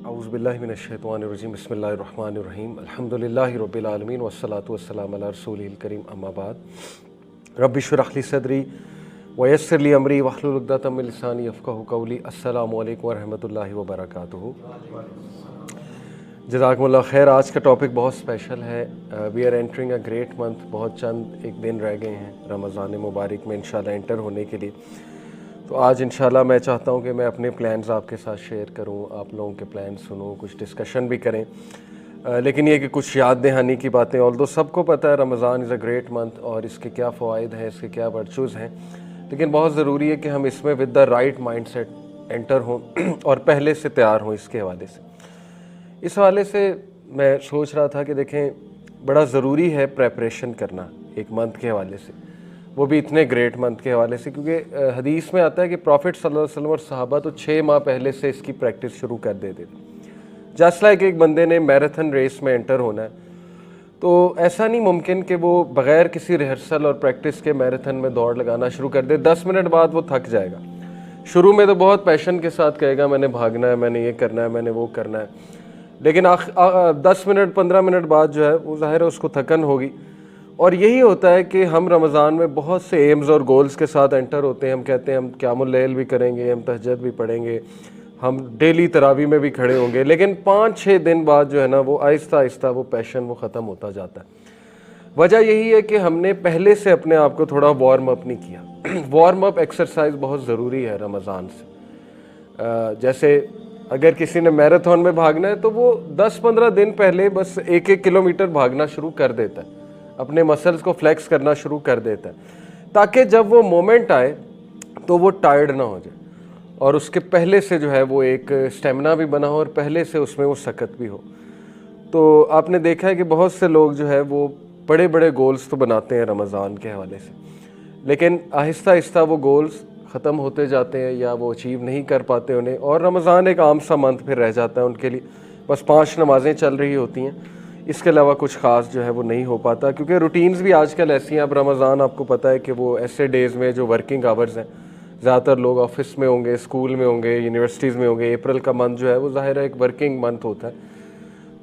اعوذ باللہ من الشیطان الرجیم بسم اللہ الرحمن الرحیم الحمدللہ رب العالمین والصلاة والسلام علی رسولہ الکریم اما بعد رب اشرح لی صدری ویسر لی امری واحلل عقدۃ من لسانی یفقہوا قولی السلام علیکم ورحمۃ اللہ وبرکاتہ۔ جزاکم اللہ خیر۔ آج کا ٹاپک بہت اسپیشل ہے۔ We are entering a great month, بہت چند ایک دن رہ گئے ہیں رمضان مبارک میں انشاءاللہ انٹر ہونے کے لیے۔ تو آج انشاءاللہ میں چاہتا ہوں کہ میں اپنے پلانز آپ کے ساتھ شیئر کروں، آپ لوگوں کے پلان سنوں، کچھ ڈسکشن بھی کریں، لیکن یہ کہ کچھ یاد دہانی کی باتیں، آلدو سب کو پتہ ہے رمضان از اے گریٹ منتھ اور اس کے کیا فوائد ہیں، اس کے کیا ورچوز ہیں، لیکن بہت ضروری ہے کہ ہم اس میں with the right mindset enter ہوں اور پہلے سے تیار ہوں۔ اس کے حوالے سے اس حوالے سے میں سوچ رہا تھا کہ دیکھیں بڑا ضروری ہے پریپریشن کرنا ایک منتھ کے حوالے سے، وہ بھی اتنے گریٹ منتھ کے حوالے سے، کیونکہ حدیث میں آتا ہے کہ پروفٹ صلی اللہ علیہ وسلم اور صحابہ تو 6 ماہ پہلے سے اس کی پریکٹس شروع کر دیتے تھے۔ جسٹ لائک ایک بندے نے میراتھن ریس میں انٹر ہونا ہے تو ایسا نہیں ممکن کہ وہ بغیر کسی ریہرسل اور پریکٹس کے میراتھن میں دوڑ لگانا شروع کر دے، 10 منٹ بعد وہ تھک جائے گا۔ شروع میں تو بہت پیشن کے ساتھ کہے گا میں نے بھاگنا ہے، میں نے یہ کرنا ہے، میں نے وہ کرنا ہے، لیکن 10 منٹ 15 منٹ بعد جو ہے وہ ظاہر ہے اس کو تھکن ہوگی۔ اور یہی ہوتا ہے کہ ہم رمضان میں بہت سے ایمز اور گولز کے ساتھ انٹر ہوتے ہیں۔ ہم کہتے ہیں ہم قیام اللیل بھی کریں گے، ہم تہجد بھی پڑھیں گے، ہم ڈیلی تراویح میں بھی کھڑے ہوں گے، لیکن 5-6 دن بعد جو ہے نا وہ آہستہ آہستہ وہ پیشن وہ ختم ہوتا جاتا ہے۔ وجہ یہی ہے کہ ہم نے پہلے سے اپنے آپ کو تھوڑا وارم اپ نہیں کیا۔ وارم اپ ایکسرسائز بہت ضروری ہے رمضان سے۔ جیسے اگر کسی نے میراتھن میں بھاگنا ہے تو وہ 10-15 دن پہلے بس 1-1 کلومیٹر بھاگنا شروع کر دیتا ہے، اپنے مسلز کو فلیکس کرنا شروع کر دیتا ہے، تاکہ جب وہ مومنٹ آئے تو وہ ٹائرڈ نہ ہو جائے اور اس کے پہلے سے جو ہے وہ ایک سٹیمنا بھی بنا ہو اور پہلے سے اس میں وہ سکت بھی ہو۔ تو آپ نے دیکھا ہے کہ بہت سے لوگ جو ہے وہ بڑے بڑے گولز تو بناتے ہیں رمضان کے حوالے سے، لیکن آہستہ آہستہ وہ گولز ختم ہوتے جاتے ہیں یا وہ اچیو نہیں کر پاتے انہیں، اور رمضان ایک عام سا منتھ پھر رہ جاتا ہے ان کے لیے، بس 5 نمازیں چل رہی ہوتی ہیں، اس کے علاوہ کچھ خاص جو ہے وہ نہیں ہو پاتا، کیونکہ روٹینز بھی آج کل ایسی ہیں۔ اب رمضان آپ کو پتہ ہے کہ وہ ایسے ڈیز میں جو ورکنگ آورز ہیں، زیادہ تر لوگ آفس میں ہوں گے، اسکول میں ہوں گے، یونیورسٹیز میں ہوں گے۔ اپریل کا منتھ جو ہے وہ ظاہر ہے ایک ورکنگ منتھ ہوتا ہے،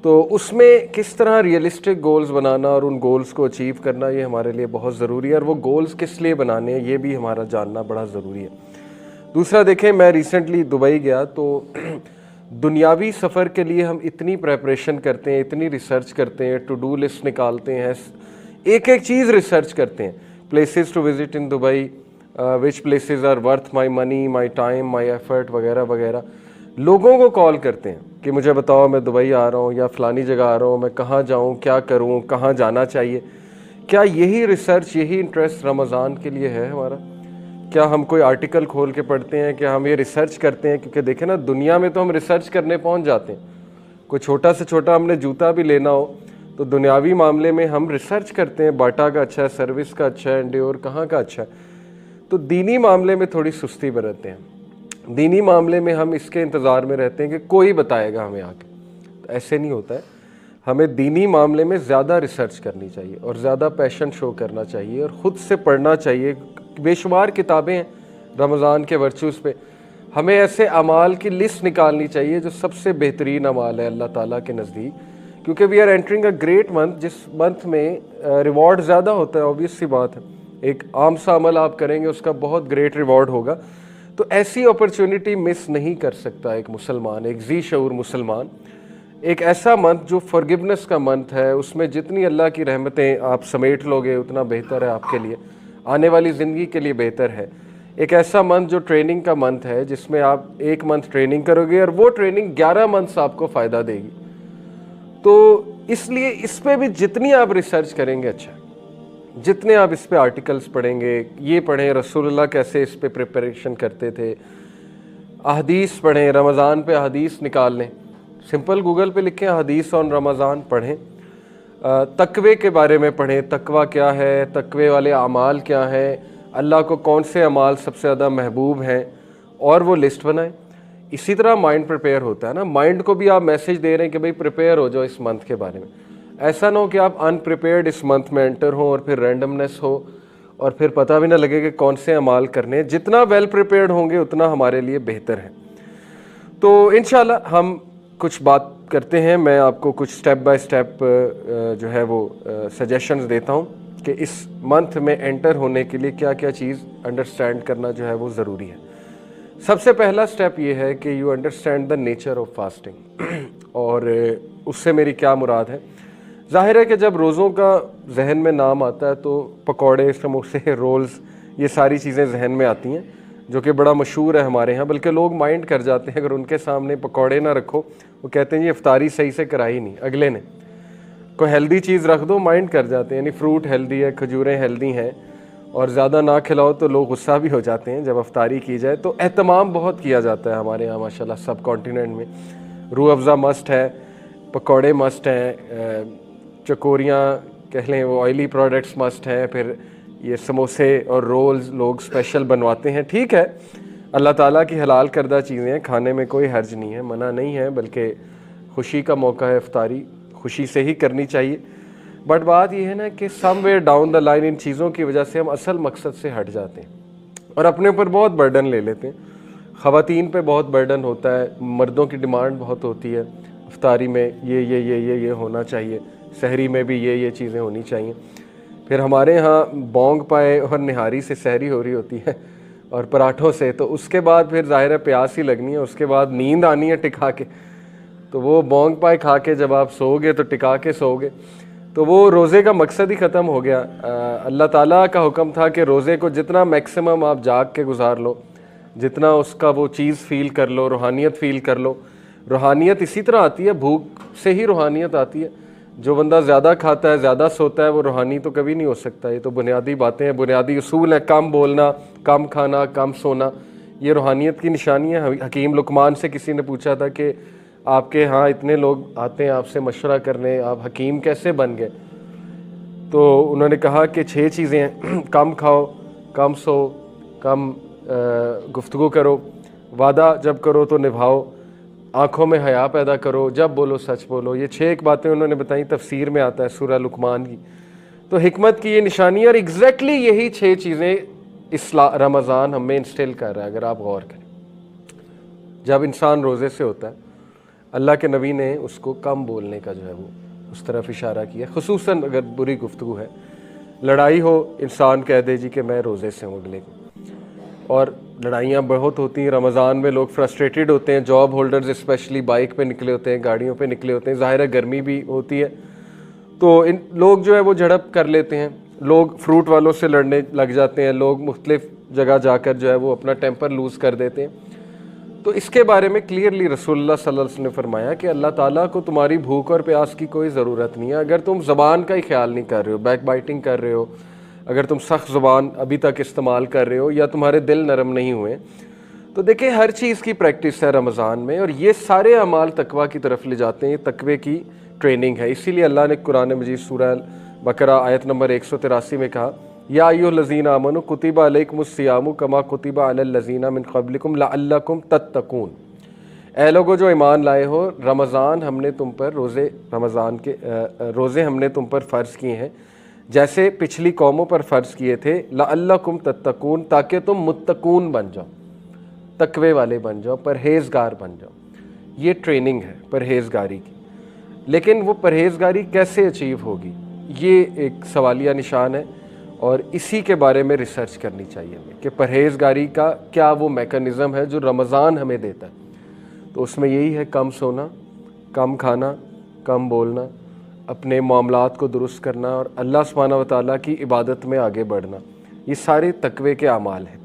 تو اس میں کس طرح ریئلسٹک گولز بنانا اور ان گولز کو اچیو کرنا یہ ہمارے لیے بہت ضروری ہے، اور وہ گولز کس لیے بنانے ہیں یہ بھی ہمارا جاننا بڑا ضروری ہے۔ دوسرا دیکھیں، میں ریسنٹلی دبئی گیا تو دنیاوی سفر کے لیے ہم اتنی پریپریشن کرتے ہیں، اتنی ریسرچ کرتے ہیں، ٹو ڈو لسٹ نکالتے ہیں، ایک ایک چیز ریسرچ کرتے ہیں، places to visit in Dubai, which places are worth my money, my time, my effort وغیرہ وغیرہ۔ لوگوں کو کال کرتے ہیں کہ مجھے بتاؤ میں دبئی آ رہا ہوں یا فلانی جگہ آ رہا ہوں، میں کہاں جاؤں، کیا کروں، کہاں جانا چاہیے۔ کیا یہی ریسرچ، یہی انٹرسٹ رمضان کے لیے ہے ہمارا؟ کیا ہم کوئی آرٹیکل کھول کے پڑھتے ہیں؟ کیا ہم یہ ریسرچ کرتے ہیں؟ کیونکہ دیکھیں نا، دنیا میں تو ہم ریسرچ کرنے پہنچ جاتے ہیں، کوئی چھوٹا سے چھوٹا ہم نے جوتا بھی لینا ہو تو دنیاوی معاملے میں ہم ریسرچ کرتے ہیں، باٹا کا اچھا ہے، سروس کا اچھا ہے، انڈیور کہاں کا اچھا ہے۔ تو دینی معاملے میں تھوڑی سستی برتتے ہیں، دینی معاملے میں ہم اس کے انتظار میں رہتے ہیں کہ کوئی بتائے گا ہمیں آ کے، تو ایسے نہیں ہوتا ہے۔ ہمیں دینی معاملے میں زیادہ ریسرچ کرنی چاہیے اور زیادہ پیشن شو کرنا چاہیے اور خود سے پڑھنا چاہیے۔ بے شمار کتابیں ہیں رمضان کے ورچوز پہ، ہمیں ایسے اعمال کی لسٹ نکالنی چاہیے جو سب سے بہترین اعمال ہے اللہ تعالیٰ کے نزدیک، کیونکہ we are entering a great month, جس منتھ میں ریوارڈ زیادہ ہوتا ہے، اوبیس سی بات ہے۔ ایک عام سا عمل آپ کریں گے اس کا بہت گریٹ ریوارڈ ہوگا، تو ایسی اپرچونٹی مس نہیں کر سکتا ایک مسلمان، ایک ذی شعور مسلمان۔ ایک ایسا منتھ جو فارگیونیس کا منتھ ہے، اس میں جتنی اللہ کی رحمتیں آپ سمیٹ لو گے اتنا بہتر ہے آپ کے لیے، آنے والی زندگی کے لیے بہتر ہے۔ ایک ایسا منتھ جو ٹریننگ کا منتھ ہے، جس میں آپ 1 منتھ ٹریننگ کرو گے اور وہ ٹریننگ 11 منتھس آپ کو فائدہ دے گی، تو اس لیے اس پہ بھی جتنی آپ ریسرچ کریں گے اچھا ہے، جتنے آپ اس پہ آرٹیکلز پڑھیں گے، یہ پڑھیں رسول اللہ کیسے اس پہ پریپریشن کرتے تھے، احادیث پڑھیں، رمضان پہ احادیث نکال لیں، سمپل گوگل پہ لکھیں حدیث آن رمضان، پڑھیں، تقوی کے بارے میں پڑھیں، تقوی کیا ہے، تقوی والے اعمال کیا ہیں، اللہ کو کون سے اعمال سب سے زیادہ محبوب ہیں، اور وہ لسٹ بنائیں۔ اسی طرح مائنڈ پریپیئر ہوتا ہے نا، مائنڈ کو بھی آپ میسج دے رہے ہیں کہ بھئی پریپیئر ہو جاؤ اس منتھ کے بارے میں۔ ایسا نہ ہو کہ آپ ان پریپیئرڈ اس منتھ میں انٹر ہوں اور پھر رینڈمنس ہو اور پھر پتہ بھی نہ لگے کہ کون سے اعمال کرنے ہیں۔ جتنا ویل پریپیئرڈ ہوں گے اتنا ہمارے لیے بہتر ہے۔ تو انشاءاللہ ہم کچھ بات کرتے ہیں. میں آپ کو کچھ سٹیپ بائی سٹیپ جو ہے وہ سجیشنز دیتا ہوں کہ اس منتھ میں انٹر ہونے کے لیے کیا کیا چیز انڈرسٹینڈ کرنا جو ہے وہ ضروری ہے. سب سے پہلا سٹیپ یہ ہے کہ you understand the nature of fasting. اور اس سے میری کیا مراد ہے؟ ظاہر ہے کہ جب روزوں کا ذہن میں نام آتا ہے تو پکوڑے، سموسے، رولز، یہ ساری چیزیں ذہن میں آتی ہیں جو کہ بڑا مشہور ہے ہمارے ہاں. بلکہ لوگ مائنڈ کر جاتے ہیں اگر ان کے سامنے پکوڑے نہ رکھو، وہ کہتے ہیں یہ افطاری صحیح سے کرائی نہیں اگلے نے. کوئی ہیلدی چیز رکھ دو مائنڈ کر جاتے ہیں، یعنی فروٹ ہیلدی ہے، کھجوریں ہیلدی ہیں، اور زیادہ نہ کھلاؤ تو لوگ غصہ بھی ہو جاتے ہیں جب افطاری کی جائے. تو اہتمام بہت کیا جاتا ہے ہمارے یہاں ماشاءاللہ سب کانٹیننٹ میں. روح افزا مسٹ ہے، پکوڑے مسٹ ہیں، چکوریاں کہہ لیں وہ آئلی پروڈکٹس مسٹ ہیں، پھر یہ سموسے اور رولز لوگ اسپیشل بنواتے ہیں. ٹھیک ہے، اللہ تعالیٰ کی حلال کردہ چیزیں ہیں، کھانے میں کوئی حرج نہیں ہے، منع نہیں ہے، بلکہ خوشی کا موقع ہے، افطاری خوشی سے ہی کرنی چاہیے. بٹ بات یہ ہے نا کہ سم وے ڈاؤن دا لائن ان چیزوں کی وجہ سے ہم اصل مقصد سے ہٹ جاتے ہیں اور اپنے اوپر بہت برڈن لے لیتے ہیں. خواتین پہ بہت برڈن ہوتا ہے، مردوں کی ڈیمانڈ بہت ہوتی ہے افطاری میں یہ ہونا چاہیے، سحری میں بھی یہ چیزیں ہونی چاہیے. پھر ہمارے ہاں بونگ پائے اور نہاری سے سحری ہو رہی ہوتی ہے اور پراٹھوں سے، تو اس کے بعد پھر ظاہر ہے پیاس ہی لگنی ہے، اس کے بعد نیند آنی ہے ٹکا کے. تو وہ بونگ پائے کھا کے جب آپ سو گے تو ٹکا کے سو گے، تو وہ روزے کا مقصد ہی ختم ہو گیا. اللہ تعالیٰ کا حکم تھا کہ روزے کو جتنا میکسیمم آپ جاگ کے گزار لو، جتنا اس کا وہ چیز فیل کر لو، روحانیت فیل کر لو. روحانیت اسی طرح آتی ہے، بھوک سے ہی روحانیت آتی ہے. جو بندہ زیادہ کھاتا ہے، زیادہ سوتا ہے، وہ روحانی تو کبھی نہیں ہو سکتا. یہ تو بنیادی باتیں ہیں، بنیادی اصول ہیں. کم بولنا، کم کھانا، کم سونا، یہ روحانیت کی نشانی ہے. حکیم لقمان سے کسی نے پوچھا تھا کہ آپ کے ہاں اتنے لوگ آتے ہیں آپ سے مشورہ کرنے، آپ حکیم کیسے بن گئے؟ تو انہوں نے کہا کہ 6 چیزیں ہیں: کم کھاؤ، کم سو، کم گفتگو کرو، وعدہ جب کرو تو نبھاؤ، آنکھوں میں حیا پیدا کرو، جب بولو سچ بولو. یہ 6 ایک باتیں انہوں نے بتائیں، تفسیر میں آتا ہے سورہ لقمان کی. تو حکمت کی یہ نشانی ہے، اور ایگزیکٹلی یہی 6 چیزیں رمضان ہم میں انسٹل کر رہا ہے. اگر آپ غور کریں، جب انسان روزے سے ہوتا ہے، اللہ کے نبی نے اس کو کم بولنے کا جو ہے وہ اس طرف اشارہ کیا، خصوصاً اگر بری گفتگو ہے. لڑائی ہو، انسان کہہ دے جی کہ میں روزے سے ہوں اگلے کو. اور لڑائیاں بہت ہوتی ہیں رمضان میں، لوگ فرسٹریٹڈ ہوتے ہیں، جاب ہولڈرز اسپیشلی بائک پہ نکلے ہوتے ہیں، گاڑیوں پہ نکلے ہوتے ہیں. ظاہر ہے گرمی بھی ہوتی ہے تو ان لوگ جو ہے وہ جھڑپ کر لیتے ہیں، لوگ فروٹ والوں سے لڑنے لگ جاتے ہیں، لوگ مختلف جگہ جا کر جو ہے وہ اپنا ٹیمپر لوز کر دیتے ہیں. تو اس کے بارے میں کلیئرلی رسول اللہ صلی اللہ علیہ وسلم نے فرمایا کہ اللہ تعالیٰ کو تمہاری بھوک اور پیاس کی کوئی ضرورت نہیں ہے. اگر تم زبان کا ہی خیال نہیں کر رہے ہو، بیک بائٹنگ کر رہے ہو، اگر تم سخت زبان ابھی تک استعمال کر رہے ہو، یا تمہارے دل نرم نہیں ہوئے، تو دیکھیں ہر چیز کی پریکٹس ہے رمضان میں، اور یہ سارے اعمال تقویٰ کی طرف لے جاتے ہیں. یہ تقوی کی ٹریننگ ہے. اسی لیے اللہ نے قرآن مجید سورہ بقرہ آیت نمبر 183 میں کہا، یا ایھا الذین آمنوا کتب علیکم الصیام کما کتب علی الذین من قبلکم لعلکم تتقون. اے لوگو جو ایمان لائے ہو، رمضان ہم نے تم پر روزے ہم نے تم پر فرض کیے ہیں جیسے پچھلی قوموں پر فرض کیے تھے، لعلکم تتقون، تاکہ تم متقون بن جاؤ، تقوی والے بن جاؤ، پرہیزگار بن جاؤ. یہ ٹریننگ ہے پرہیزگاری کی. لیکن وہ پرہیزگاری کیسے اچیو ہوگی، یہ ایک سوالیہ نشان ہے، اور اسی کے بارے میں ریسرچ کرنی چاہیے ہمیں کہ پرہیزگاری کا کیا وہ میکانزم ہے جو رمضان ہمیں دیتا ہے. تو اس میں یہی ہے کم سونا، کم کھانا، کم بولنا، اپنے معاملات کو درست کرنا، اور اللہ سبحانہ و تعالیٰ کی عبادت میں آگے بڑھنا. یہ سارے تقوی کے اعمال ہیں.